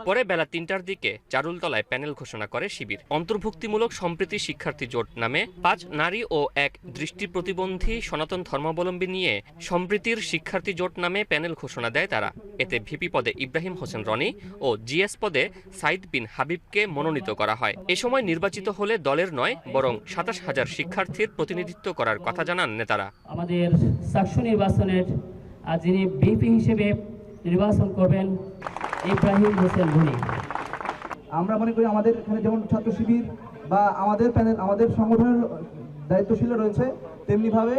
পরে বেলা 3টার দিকে চারুলতলায় প্যানেল ঘোষণা করে শিবির। অন্তর্ভুক্তিমূলক সম্প্রীতি শিক্ষার্থী জোট নামে 5 নারী ও 1 দৃষ্টি প্রতিবন্ধী সনাতন ধর্মাবলম্বী নিয়ে সম্প্রীতির শিক্ষার্থী জোট নামে প্যানেল ঘোষণা দেয় তারা। এতে ভিপি পদে ইব্রাহিম হোসেন রনি ও জিএস পদে সাইদ বিন হাবিবকে মনোনীত করা হয়। এ সময় নির্বাচিত হলে দলের নয় বরং 27,000 শিক্ষার্থীর প্রতিনিধিত্ব করার কথা জানান নেতারা। আমাদের চাকসু নির্বাচনের যিনি ভিপি হিসেবে নির্বাচন করবেন ইব্রাহিম হোসেন রনি। আমরা মনে করি আমাদের এখানে যেমন ছাত্র শিবির বা আমাদের প্যানেল আমাদের সংগঠনের দায়িত্বশীল রয়েছে, তেমনিভাবে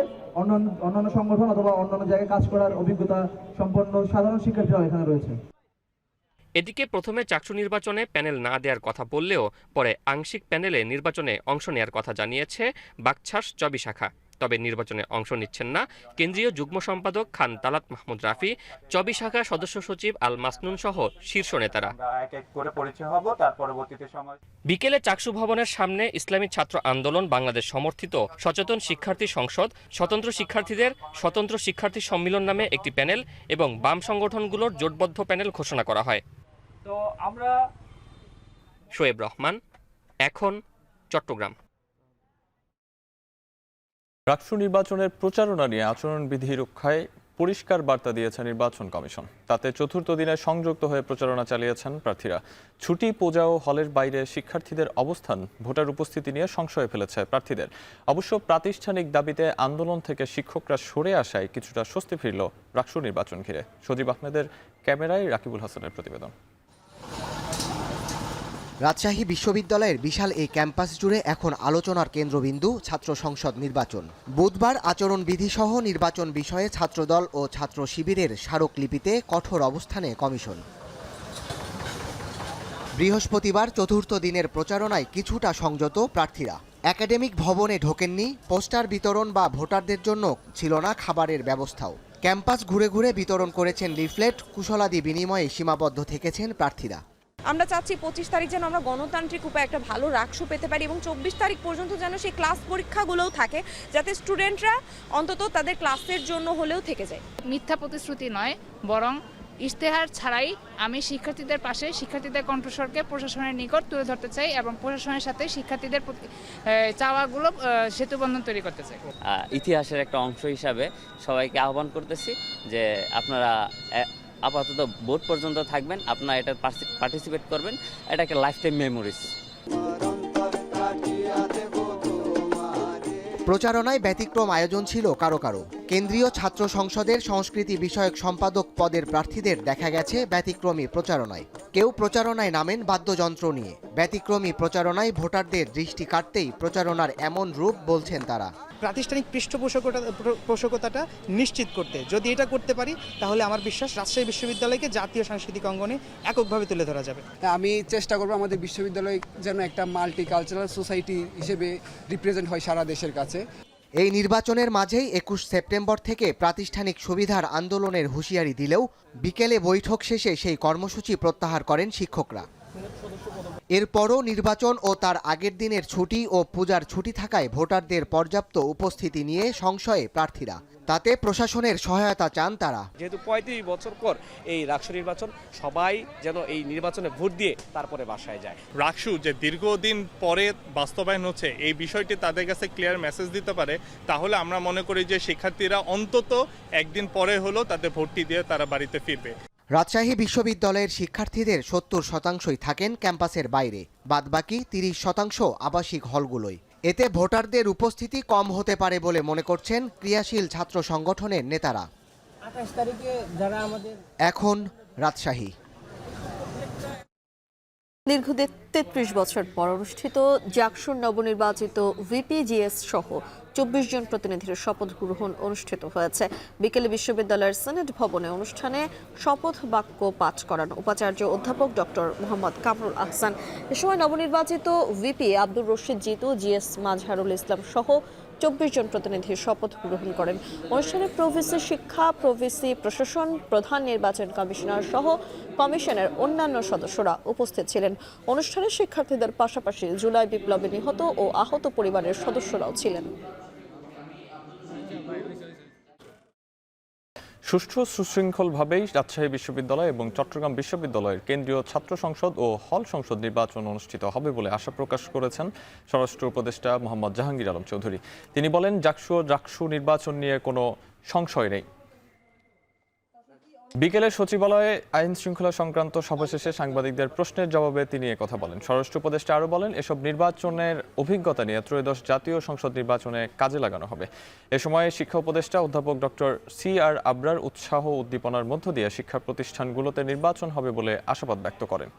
অন্যান্য সংগঠন অথবা অন্যান্য জায়গায় কাজ করার অভিজ্ঞতা সম্পন্ন সাধারণ শিক্ষার্থীরা এখানে রয়েছে। এদিকে প্রথমে চাকসু নির্বাচনে প্যানেল না দেওয়ার কথা বললেও পরে আংশিক প্যানেলে নির্বাচনে অংশ নেওয়ার কথা জানিয়েছে বাকছাস চবি শাখা। তবে নির্বাচনে অংশ নিচ্ছেন না কেন্দ্রীয় যুগ্ম সম্পাদক খান তালাত মাহমুদ রাফি, চবি শাখা সদস্য সচিব আল মাসনুন সহ শীর্ষ নেতারা। বিকেলে চাকসু ভবনের সামনে ইসলামী ছাত্র আন্দোলন বাংলাদেশ সমর্থিত সচেতন শিক্ষার্থী সংসদ, স্বতন্ত্র শিক্ষার্থীদের স্বতন্ত্র শিক্ষার্থী সম্মিলন নামে একটি প্যানেল এবং বাম সংগঠনগুলোর জোটবদ্ধ প্যানেল ঘোষণা করা হয়। শোয়েব রহমান, এখন, চট্টগ্রাম। ডাকসু নির্বাচনের প্রচারণা নিয়ে আচরণবিধি রক্ষায় পরিষ্কার বার্তা দিয়েছে নির্বাচন কমিশন। তাতে চতুর্থ দিনে সংযুক্ত হয়ে প্রচারণা চালিয়েছেন প্রার্থীরা। ছুটি, পূজা ও হলের বাইরে শিক্ষার্থীদের অবস্থান ভোটার উপস্থিতি নিয়ে সংশয়ে ফেলেছে প্রার্থীদের। অবশ্য প্রাতিষ্ঠানিক দাবিতে আন্দোলন থেকে শিক্ষকরা সরে আসায় কিছুটা স্বস্তি ফিরল ডাকসু নির্বাচন ঘিরে। সজীব আহমেদের ক্যামেরায় রাকিবুল হাসানের প্রতিবেদন। রাজশাহী বিশ্ববিদ্যালয়ের বিশাল এই ক্যাম্পাস জুড়ে এখন আলোচনার কেন্দ্রবিন্দু ছাত্র সংসদ নির্বাচন। বুধবার আচরণবিধি সহ নির্বাচন বিষয়ে ছাত্রদল ও ছাত্র শিবিরের স্মারকলিপিতে কঠোর অবস্থানে কমিশন। বৃহস্পতিবার চতুর্থ দিনের প্রচারণায় কিছুটা সংযত প্রার্থীরা। একাডেমিক ভবনে ঢোকেননি, পোস্টার বিতরণ বা ভোটারদের জন্য ছিল না খাবারের ব্যবস্থাও। ক্যাম্পাস ঘুরে ঘুরে বিতরণ করেছেন লিফলেট, কুশলাদি বিনিময়ে সীমাবদ্ধ থেকেছেন প্রার্থীরা। আমরা চাচ্ছি 25 তারিখ যেন আমরা গণতান্ত্রিক উপায়ে একটা ভালো রাকসু পেতে পারি এবং 24 তারিখ পর্যন্ত যেন সেই ক্লাস পরীক্ষাগুলোও থাকে, যাতে স্টুডেন্টরা অন্তত তাদের ক্লাসের জন্য হলেও থেকে যায়। মিথ্যা প্রতিশ্রুতি নয়, বরং ইশতেহার ছাড়াই আমি শিক্ষার্থীদের পাশে শিক্ষার্থীদের কণ্ঠস্বরকে প্রশাসনের নিকট তুলে ধরতে চাই এবং প্রশাসনের সাথে শিক্ষার্থীদের চাওয়াগুলো সেতুবন্ধন তৈরি করতে চাই। ইতিহাসের একটা অংশ হিসাবে সবাইকে আহ্বান করতেছি যে আপনারা আপাতত ভোট পর্যন্ত থাকবেন, আপনারা এটা পার্টিসিপেট করবেন, এটা একটা লাইফ টাইম মেমোরিজ। প্রচারণায় ব্যতিক্রম আয়োজন ছিল কারো কারো। কেন্দ্রীয় ছাত্র সংসদের সংস্কৃতি বিষয়ক সম্পাদক পদের প্রার্থীদের দেখা গেছে ব্যতিক্রমী প্রচারণায়। কেউ প্রচারণায় নামেন বাদ্যযন্ত্র নিয়ে। ব্যতিক্রমী প্রচারণায় ভোটারদের দৃষ্টি কাটতেই প্রচারণার এমন রূপ বলছেন তারা। প্রাতিষ্ঠানিক পৃষ্ঠপোষকতাটা নিশ্চিত করতে, যদি এটা করতে পারি তাহলে আমার বিশ্বাস রাজশাহী বিশ্ববিদ্যালয়কে জাতীয় সাংস্কৃতিক অঙ্গনে এককভাবে তুলে ধরা যাবে। আমি চেষ্টা করব আমাদের বিশ্ববিদ্যালয় যেন একটা মাল্টি কালচারাল সোসাইটি হিসেবে রিপ্রেজেন্ট হয় সারা দেশের কাছে। এই নির্বাচনের মাঝেই 21 সেপ্টেম্বর থেকে প্রাতিষ্ঠানিক সুবিধার আন্দোলনের হুঁশিয়ারি দিলেও বিকেলে বৈঠক শেষে সেই কর্মসূচি প্রত্যাহার করেন শিক্ষকরা। এরপরও নির্বাচন ও তার আগের দিনের ছুটি ও পূজার ছুটি থাকায় ভোটারদের পর্যাপ্ত উপস্থিতি নিয়ে সংশয়ে প্রার্থীরা। তাতে প্রশাসনের সহায়তা চান তারা। যেহেতু 35 বছর পর এই রাকসু নির্বাচন, সবাই যেন এই নির্বাচনে ভোট দিয়ে তারপরে বাসায় যায়। রাকসু যে দীর্ঘদিন পরে বাস্তবায়ন হচ্ছে, এই বিষয়টি তাদের কাছে ক্লিয়ার মেসেজ দিতে পারে, তাহলে আমরা মনে করি যে শিক্ষার্থীরা অন্তত একদিন পরে হলেও তাদের ভোটটি দিয়ে তারা বাড়িতে ফিরবে। রাজশাহী বিশ্ববিদ্যালয়ের শিক্ষার্থীদের 70% থাকেন ক্যাম্পাসের বাইরে, বাদবাকি 30% আবাসিক হলগুলোয়। এতে ভোটারদের উপস্থিতি কম হতে পারে বলে মনে করছেন ক্রিয়াশীল ছাত্র সংগঠনের নেতারা। 28 তারিখে যারা আমাদের এখন রাজশাহী। দীর্ঘ 33 বছর পর অনুষ্ঠিত জাকসুর নবনির্বাচিত ভিপিজিএস সহ 24 জন প্রতিনিধির শপথ গ্রহণ অনুষ্ঠিত হয়েছে। বিকেলে বিশ্ববিদ্যালয়ের সেনেট ভবনে অনুষ্ঠানে শপথ বাক্য পাঠ করান উপাচার্য অধ্যাপক ডক্টর মোহাম্মদ কামরুল আহসান। এ সময় নবনির্বাচিত ভিপি আব্দুর রশিদ জিতু, জিএস মাজহারুল ইসলাম সহ 24 জন প্রতিনিধির শপথ গ্রহণ করেন। অনুষ্ঠানে প্রভিসি শিক্ষা, প্রভিসি প্রশাসন, প্রধান নির্বাচন কমিশনার সহ কমিশনের অন্যান্য সদস্যরা উপস্থিত ছিলেন। অনুষ্ঠানে শিক্ষার্থীদের পাশাপাশি জুলাই বিপ্লবে নিহত ও আহত পরিবারের সদস্যরাও ছিলেন। সুষ্ঠু সুশৃঙ্খলভাবেই রাজশাহী বিশ্ববিদ্যালয় এবং চট্টগ্রাম বিশ্ববিদ্যালয়ের কেন্দ্রীয় ছাত্র সংসদ ও হল সংসদ নির্বাচন অনুষ্ঠিত হবে বলে আশা প্রকাশ করেছেন স্বরাষ্ট্র উপদেষ্টা মোহাম্মদ জাহাঙ্গীর আলম চৌধুরী। তিনি বলেন, জাকসু নির্বাচন নিয়ে কোনো সংশয় নেই। বিকেলে সচিবালয়ে আইন শৃঙ্খলা সংক্রান্ত সভা শেষে সাংবাদিকদের প্রশ্নের জবাবে তিনি কথা বলেন। স্বরাষ্ট্র উপদেষ্টা আরও বলেন, এসব নির্বাচনের অভিজ্ঞতা নিয়ে ত্রয়োদশ জাতীয় সংসদ নির্বাচনে কাজে লাগানো হবে। এ সময় শিক্ষা উপদেষ্টা অধ্যাপক ডক্টর CR আবরার উৎসাহ উদ্দীপনার মধ্য দিয়ে শিক্ষা প্রতিষ্ঠানগুলোতে নির্বাচন হবে বলে আশাবাদ ব্যক্ত করেন।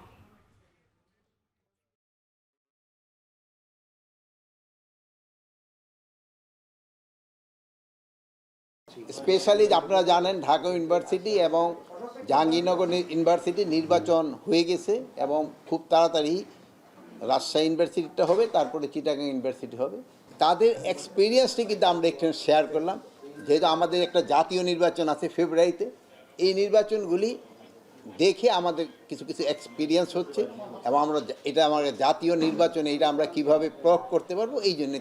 স্পেশালি আপনারা জানেন ঢাকা ইউনিভার্সিটি এবং জাহাঙ্গীরনগর ইউনিভার্সিটি নির্বাচন হয়ে গেছে এবং খুব তাড়াতাড়ি রাজশাহী ইউনিভার্সিটিটা হবে, তারপরে চিটাগাং ইউনিভার্সিটি হবে। তাদের এক্সপিরিয়েন্সটি কিন্তু আমরা একটু শেয়ার করলাম। যেহেতু আমাদের একটা জাতীয় নির্বাচন আছে ফেব্রুয়ারিতে, এই নির্বাচনগুলি দেখে আমাদের কিছু কিছু এক্সপিরিয়েন্স হচ্ছে এবং আমরা এটা আমাদের জাতীয় নির্বাচনে এটা আমরা কিভাবে প্রয়োগ করতে পারবো, এই জন্যে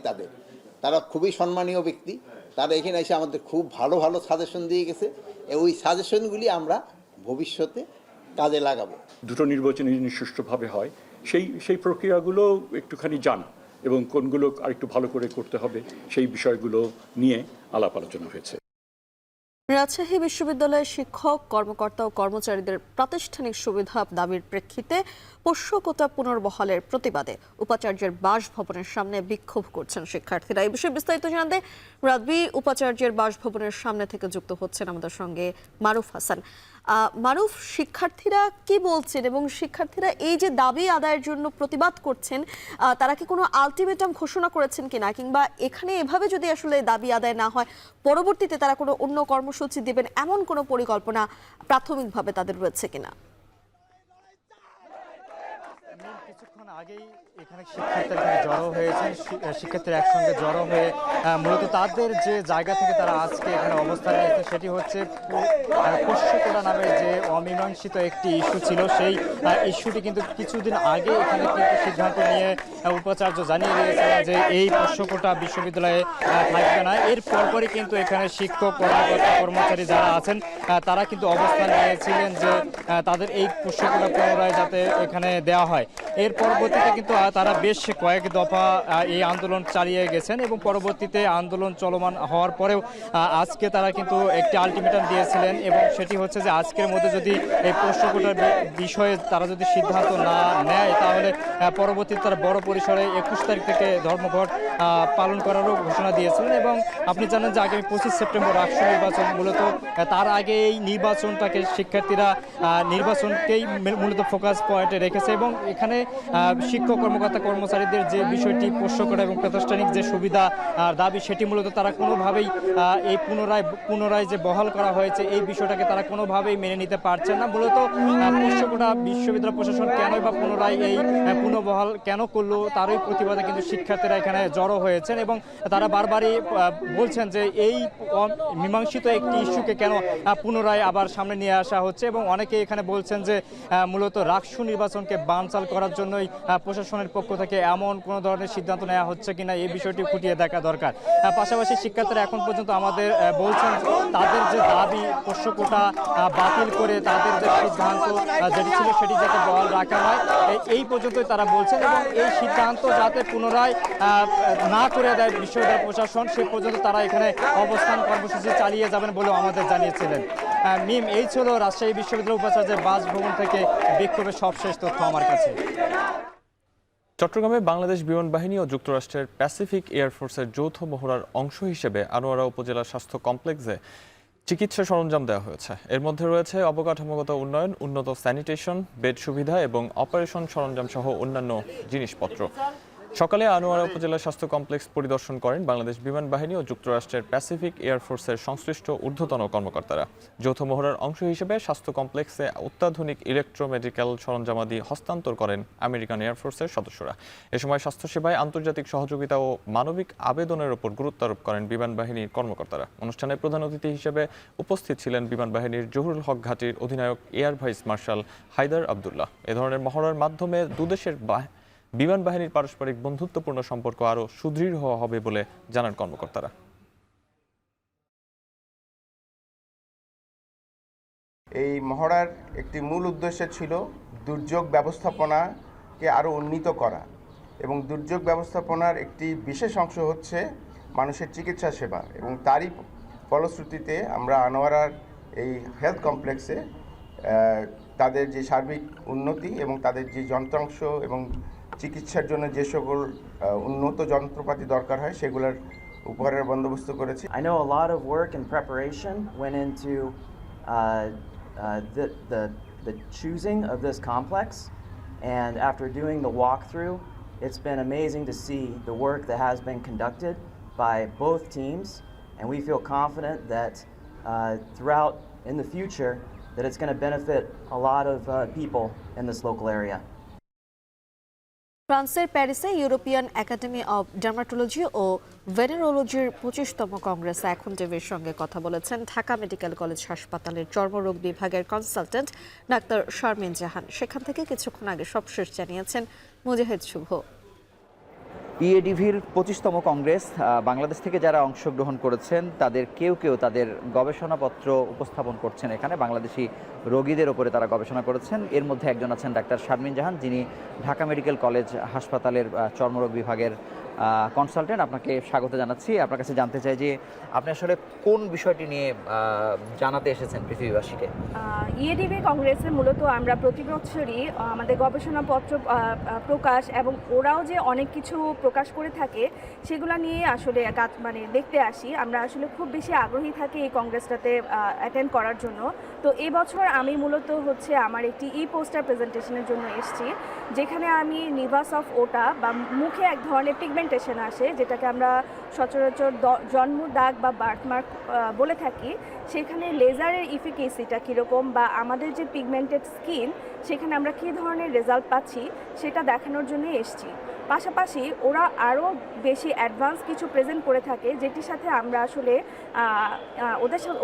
তারা খুবই সম্মানীয় ব্যক্তি। তারা এখানে এসে আমাদের খুব ভালো ভালো সাজেশন দিয়ে গেছে। ওই সাজেশনগুলি আমরা ভবিষ্যতে কাজে লাগাবো। দুটো নির্বাচন সুষ্ঠুভাবে হয় সেই প্রক্রিয়াগুলো একটুখানি জানা এবং কোনগুলো আরেকটু ভালো করে করতে হবে সেই বিষয়গুলো নিয়ে আলাপ আলোচনা হয়েছে। রাজশাহী বিশ্ববিদ্যালয়ের শিক্ষক, কর্মকর্তা ও কর্মচারীদের প্রাতিষ্ঠানিক সুবিধা দাবির প্রেক্ষিতে পোষ্যকতা পুনর্বহালের প্রতিবাদে উপাচার্যের বাসভবনের সামনে বিক্ষোভ করছেন শিক্ষার্থীরা। এই বিষয়ে বিস্তারিত জানাতে রাজবি উপাচার্যের বাসভবনের সামনে থেকে যুক্ত হচ্ছেন আমাদের সঙ্গে মারুফ হাসান। মারুফ, শিক্ষার্থীরা কি বলছেন এবং শিক্ষার্থীরা এই যে দাবি আদায়ের জন্য প্রতিবাদ করছেন, তারা কি কোনো আলটিমেটাম ঘোষণা করেছেন কিনা, কিংবা এখানে এভাবে যদি আসলে দাবি আদায় না হয় পরবর্তীতে তারা কোনো অন্য কর্মসূচি দেবেন এমন কোনো পরিকল্পনা প্রাথমিকভাবে তাদের রয়েছে কিনা? কিছুক্ষণ আগেই এখানে শিক্ষার্থীরা জড়ো হয়েছেন, শিক্ষার্থীরা একসঙ্গে জড়ো হয়ে মূলত তাদের যে জায়গা থেকে তারা আজকে এখানে অবস্থান নিয়েছে সেটি হচ্ছে পোষ্যকোটা নামের যে অমীমাংসিত একটি ইস্যু ছিল, সেই ইস্যুটি কিন্তু কিছুদিন আগে এখানে কিন্তু সিদ্ধান্ত নিয়ে উপাচার্য জানিয়ে দিয়েছিলেন যে এই পোষ্যকোটা বিশ্ববিদ্যালয়ে থাকবে না। এর পরপরই কিন্তু এখানে শিক্ষক কর্মকর্তা কর্মচারী যারা আছেন তারা কিন্তু অবস্থান নিয়েছিলেন যে তাদের এই পোষ্যকোটা পুনরায় যাতে এখানে দেওয়া হয়। এর পরবর্তীতে কিন্তু তারা বেশ কয়েক দফা এই আন্দোলন চালিয়ে গেছেন এবং পরবর্তীতে আন্দোলন চলমান হওয়ার পরেও আজকে তারা কিন্তু একটি আলটিমেটাম দিয়েছিলেন এবং সেটি হচ্ছে যে আজকের মধ্যে যদি এই পোষ্যকোটার বিষয়ে তারা যদি সিদ্ধান্ত না নেয় তাহলে পরবর্তীতে তারা বড় পরিসরে 21 তারিখ থেকে ধর্মঘট পালন করারও ঘোষণা দিয়েছিলেন। এবং আপনি জানেন যে আগামী 25 সেপ্টেম্বর রাষ্ট্র নির্বাচন, মূলত তার আগে এই নির্বাচনটাকে শিক্ষার্থীরা নির্বাচনকেই মূলত ফোকাস পয়েন্টে রেখেছে এবং এখানে শিক্ষক কর্মকর্তা কর্মচারীদের যে বিষয়টি পোষ্যকোটা এবং প্রাতিষ্ঠানিক যে সুবিধা দাবি সেটি মূলত তারা কোনোভাবেই এই পুনরায় যে বহাল করা হয়েছে এই বিষয়টাকে তারা কোনোভাবেই মেনে নিতে পারছেন না। মূলত পোষ্যকোটা বিশ্ববিদ্যালয় প্রশাসন কেনই বা পুনরায় এই পুনর্বহাল কেন করলো তারই প্রতিবাদে কিন্তু শিক্ষার্থীরা এখানে জড়ো হয়েছেন এবং তারা বারবারই বলছেন যে এই মীমাংসিত একটি ইস্যুকে কেন পুনরায় আবার সামনে নিয়ে আসা হচ্ছে এবং অনেকে এখানে বলছেন যে মূলত রাষ্ট্র নির্বাচনকে বানচাল করার জন্যই প্রশাসনের পক্ষ থেকে এমন কোনো ধরনের সিদ্ধান্ত নেওয়া হচ্ছে কিনা এই বিষয়টি খুঁটিয়ে দেখা দরকার। পাশাপাশি শিক্ষার্থীরা এখন পর্যন্ত আমাদের বলছেন তাদের যে দাবি পোষ্যকোটা বাতিল করে তাদের যে সিদ্ধান্ত যেটি ছিল সেটি যাতে বহাল রাখা হয় এই পর্যন্তই তারা বলছেন এবং এই সিদ্ধান্ত যাতে পুনরায় না করে দেয় বিশ্ববিদ্যালয় প্রশাসন সে পর্যন্ত তারা এখানে অবস্থান কর্মসূচি চালিয়ে যাবেন বলেও আমাদের জানিয়েছিলেন। মিম, এই ছিল রাজশাহী বিশ্ববিদ্যালয় উপাচার্যের বাসভবন থেকে বিক্ষোভের সবশেষ তথ্য আমার কাছে। চট্টগ্রামে বাংলাদেশ বিমান বাহিনী ও যুক্তরাষ্ট্রের প্যাসিফিক এয়ারফোর্সের যৌথ মহড়ার অংশ হিসেবে আনোয়ারা উপজেলা স্বাস্থ্য কমপ্লেক্সে চিকিৎসা সরঞ্জাম দেওয়া হয়েছে। এর মধ্যে রয়েছে অবকাঠামোগত উন্নয়ন, উন্নত স্যানিটেশন, বেড সুবিধা এবং অপারেশন সরঞ্জাম সহ অন্যান্য জিনিসপত্র। সকালে আনোয়ারা উপজেলা স্বাস্থ্য কমপ্লেক্স পরিদর্শন করেন বাংলাদেশ বিমান বাহিনী ও যুক্তরাষ্ট্রের প্যাসিফিক এয়ারফোর্সের সংশ্লিষ্ট ঊর্ধ্বতন কর্মকর্তারা। যৌথ মহড়ার অংশ হিসেবে স্বাস্থ্য কমপ্লেক্সে অত্যাধুনিক ইলেকট্রোমেডিক্যাল সরঞ্জামাদি হস্তান্তর করেন আমেরিকান এয়ারফোর্সের সদস্যরা। এ সময় স্বাস্থ্যসেবায় আন্তর্জাতিক সহযোগিতা ও মানবিক আবেদনের উপর গুরুত্ব আরোপ করেন বিমান বাহিনীর কর্মকর্তারা। অনুষ্ঠানে প্রধান অতিথি হিসেবে উপস্থিত ছিলেন বিমান বাহিনীর জহুরুল হক ঘাঁটির অধিনায়ক air vice marshal Haider Abdullah. এ ধরনের মহড়ার মাধ্যমে দুদেশের বিমান বাহিনীর পারস্পরিক বন্ধুত্বপূর্ণ সম্পর্ক আরও সুদৃঢ় হবে বলে জানান কর্মকর্তারা। এই মহড়ার একটি মূল উদ্দেশ্য ছিল দুর্যোগ ব্যবস্থাপনাকে আরও উন্নীত করা এবং দুর্যোগ ব্যবস্থাপনার একটি বিশেষ অংশ হচ্ছে মানুষের চিকিৎসা সেবা এবং তারই ফলশ্রুতিতে আমরা আনোয়ারার এই হেলথ কমপ্লেক্সে তাদের যে সার্বিক উন্নতি এবং তাদের যে যন্ত্রাংশ এবং চিকিৎসার জন্য যে সকল উন্নত যন্ত্রপাতি দরকার হয় সেগুলোর উপহারের বন্দোবস্ত করেছি। I know a lot of work and preparation went into the choosing of this complex, and after doing the walkthrough, it's been amazing to see the work that has been conducted by both teams, and we feel confident that throughout in the future that it's going to benefit a lot of people in this local area. ফ্রান্সের প্যারিসে ইউরোপিয়ান একাডেমি অব ডার্মাটোলজি ও ভেনেরোলজির 25তম কংগ্রেসে এখন টিভির সঙ্গে কথা বলেছেন ঢাকা মেডিকেল কলেজ হাসপাতালের চর্মরোগ বিভাগের কনসালটেন্ট ডাক্তার শারমিন জাহান। সেখান থেকে কিছুক্ষণ আগে সবশেষ জানিয়েছেন মুজাহিদ শুভ। ইএডিভির 25তম কংগ্রেস বাংলাদেশ থেকে যারা অংশগ্রহণ করেছেন তাদের কেউ তাদের গবেষণাপত্র উপস্থাপন করছেন এখানে। বাংলাদেশি রোগীদের ওপরে তারা গবেষণা করেছেন। এর মধ্যে একজন আছেন ডাক্তার শারমিন জাহান, যিনি ঢাকা মেডিকেল কলেজ হাসপাতালের চর্মরোগ বিভাগের কনসালটেন্ট, আপনাকে স্বাগত জানাচ্ছি। আপনার কাছে জানতে চাই যে আপনি আসলে কোন বিষয়টি নিয়ে জানাতে এসেছেন পৃথিবীবাসীকে? ইএডিবি কংগ্রেসে মূলত আমরা প্রতি বছরই আমাদের গবেষণাপত্র প্রকাশ এবং ওরাও যে অনেক কিছু প্রকাশ করে থাকে সেগুলো নিয়ে আসলে মানে দেখতে আসি। আমরা আসলে খুব বেশি আগ্রহী থাকি এই কংগ্রেসটাতে অ্যাটেন্ড করার জন্য। তো এই বছর আমি মূলত হচ্ছে আমার একটি পোস্টার প্রেজেন্টেশনের জন্য এসেছি, যেখানে আমি নিভাস অফ ওটা বা মুখে এক ধরনের পিগমেন্টেশন আসে, যেটাকে আমরা সচরাচর জন্ম দাগ বা বার্থমার্ক বলে থাকি, সেখানে লেজারের ইফিকেসিটা কীরকম বা আমাদের যে পিগমেন্টেড স্কিন সেখানে আমরা কী ধরনের রেজাল্ট পাচ্ছি সেটা দেখানোর জন্য এসেছি। পাশাপাশি ওরা আরও বেশি অ্যাডভান্স কিছু প্রেজেন্ট করে থাকে, যেটির সাথে আমরা আসলে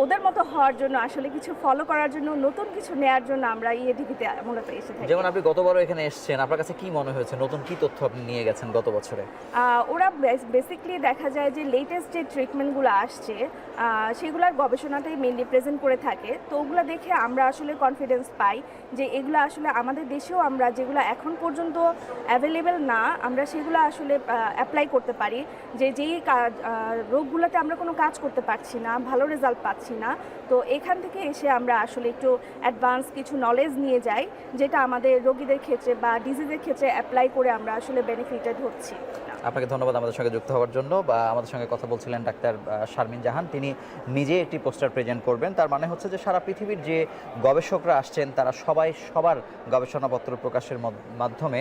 ওদের মতো হওয়ার জন্য আসলে কিছু ফলো করার জন্য নতুন কিছু নেওয়ার জন্য আমরা ইএডিবিতে মূলত এসে থাকি। যেমন আপনি গতবারও এখানে এসেছেন, আপনার কাছে কি মনে হয়েছে, নতুন কি তথ্য আপনি নিয়ে গেছেন গত বছরে? ওরা বেসিকলি দেখা যায় যে লেটেস্ট যে ট্রিটমেন্টগুলো আসছে সেগুলোর গবেষণাটাই মেনলি প্রেজেন্ট করে থাকে। তো ওগুলো দেখে আমরা আসলে কনফিডেন্স পাই যে এগুলো আসলে আমাদের দেশেও আমরা যেগুলো এখন পর্যন্ত অ্যাভেলেবেল না আমরা সেগুলো আসলে অ্যাপ্লাই করতে পারি, যেই রোগগুলোতে আমরা কোনো কাজ করতে পারছি না, ভালো রেজাল্ট পাচ্ছি না। তো এখান থেকে এসে আমরা আসলে একটু অ্যাডভান্স কিছু নলেজ নিয়ে যাই, যেটা আমাদের রোগীদের ক্ষেত্রে বা ডিজিজের ক্ষেত্রে অ্যাপ্লাই করে আমরা আসলে বেনিফিটেড হচ্ছি। আপনাকে ধন্যবাদ আমাদের সঙ্গে যুক্ত হওয়ার জন্য। বা আমাদের সঙ্গে কথা বলছিলেন ডাক্তার শারমিন জাহান, তিনি নিজে একটি পোস্টার প্রেজেন্ট করবেন। তার মানে হচ্ছে যে সারা পৃথিবীর যে গবেষকরা আসছেন তারা সবাই সবার গবেষণাপত্র প্রকাশের মাধ্যমে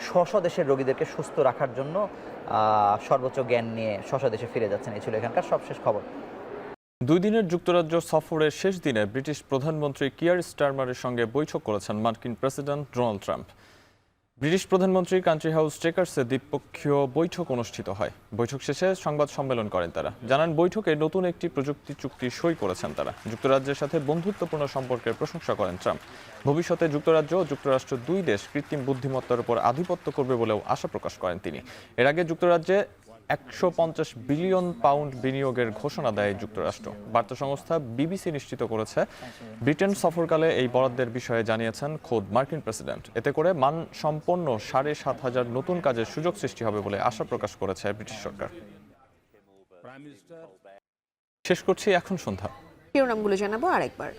স্ব দেশের রোগীদেরকে সুস্থ রাখার জন্য সর্বোচ্চ জ্ঞান নিয়ে স্ব দেশে ফিরে যাচ্ছেন। এই ছিল এখানকার সবশেষ খবর। 2 দিনের যুক্তরাজ্য সফরের শেষ দিনে ব্রিটিশ প্রধানমন্ত্রী কিয়ার স্টারমারের সঙ্গে বৈঠক করেছেন মার্কিন প্রেসিডেন্ট ডোনাল্ড ট্রাম্প। ব্রিটিশ প্রধানমন্ত্রী কান্ট্রি হাউস চেকার্সে দ্বিপক্ষীয় বৈঠক অনুষ্ঠিত হয়। বৈঠক শেষে সংবাদ সম্মেলন করেন তারা, জানান বৈঠকে নতুন একটি প্রযুক্তি চুক্তি সই করেছেন তারা। যুক্তরাজ্যের সাথে বন্ধুত্বপূর্ণ সম্পর্কের প্রশংসা করেন ট্রাম্প। ভবিষ্যতে যুক্তরাজ্য ও যুক্তরাষ্ট্র 2 দেশ কৃত্রিম বুদ্ধিমত্তার উপর আধিপত্য করবে বলেও আশা প্রকাশ করেন তিনি। এর আগে যুক্তরাজ্যে 150 বিলিয়ন পাউন্ড বিনিয়োগের ঘোষণা দেয় যুক্তরাষ্ট্র। বার্তা সংস্থা বিবিসি নিশ্চিত করেছে, ব্রিটেন সফরকালে এই বরাদ্দের বিষয়ে জানিয়েছেন খোদ মার্কিন প্রেসিডেন্ট। এতে করে মানসম্পন্ন 7,500 নতুন কাজের সুযোগ সৃষ্টি হবে বলে আশা প্রকাশ করেছে ব্রিটিশ সরকার। শেষ করছি এখন সন্ধ্যা। শিরোনামগুলো জানাবো আরেকবার।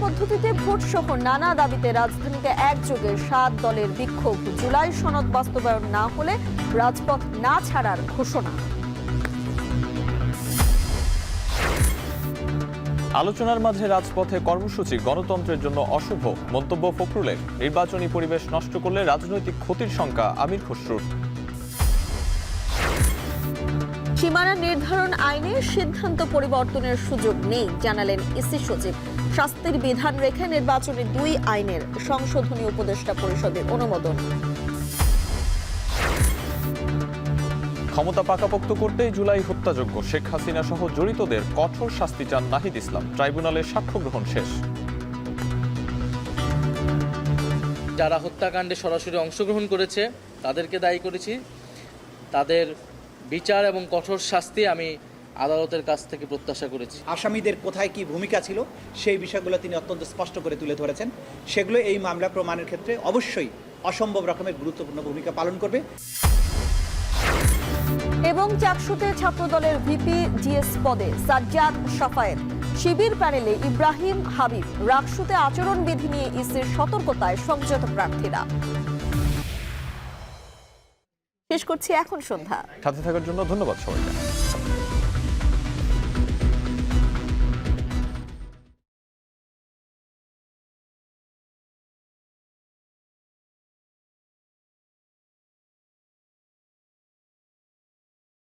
পদ্ধতিতে ভোট সহ নানা দাবিতে রাজধানীতে একযোগে 7 দলের বিক্ষোভ। জুলাই সনদ বাস্তবায়ন না হলে রাজপথ না ছাড়ার ঘোষণা। আলোচনার মাঝে রাজপথে কর্মসূচি গণতন্ত্রের জন্য অশুভ মন্তব্য ফখরুলের। নির্বাচনী পরিবেশ নষ্ট করলে রাজনৈতিক ক্ষতির শঙ্কা আমির খসরুর। সীমানা নির্ধারণ আইনে সিদ্ধান্ত পরিবর্তনের সুযোগ নেই জানালেন ইসি সচিব। শাস্তির বিধান রেখে নির্বাচনী 2 আইনের সংশোধনী উপদেষ্টা পরিষদের অনুমোদন। ক্ষমতা পাকাপোক্ত করতেই জুলাই হত্যাযজ্ঞ, শেখ হাসিনা সহ জড়িতদের কঠোর শাস্তি চান নাহিদ ইসলাম। ট্রাইব্যুনালের সাক্ষ্য গ্রহণ শেষ। যারা হত্যাকাণ্ডে সরাসরি অংশগ্রহণ করেছে তাদেরকে দায়ী করেছি, তাদের বিচার এবং কঠোর শাস্তি আমি আদালতের কাছ থেকে প্রত্যাশা করেছি। আসামিদের কোথায় কি ভূমিকা ছিল সেই বিষয়গুলো তিনি অত্যন্ত স্পষ্ট করে তুলে ধরেছেন। সেগুলো এই মামলা প্রমাণের ক্ষেত্রে অবশ্যই অসম্ভব রকমের গুরুত্বপূর্ণ ভূমিকা পালন করবে। এবং চাকসুতে ছাত্রদলের ভিপি জিএস পদে সাজ্জাদ সাফায়েত। শিবির প্যানেলে ইব্রাহিম হাবিব। রাকসুতে আচরণবিধি নিয়ে ইসির সতর্কতায় সংযত প্রার্থীরা। শেষ করছি এখন সন্ধ্যা। সাথে থাকার জন্য ধন্যবাদ সবাইকে।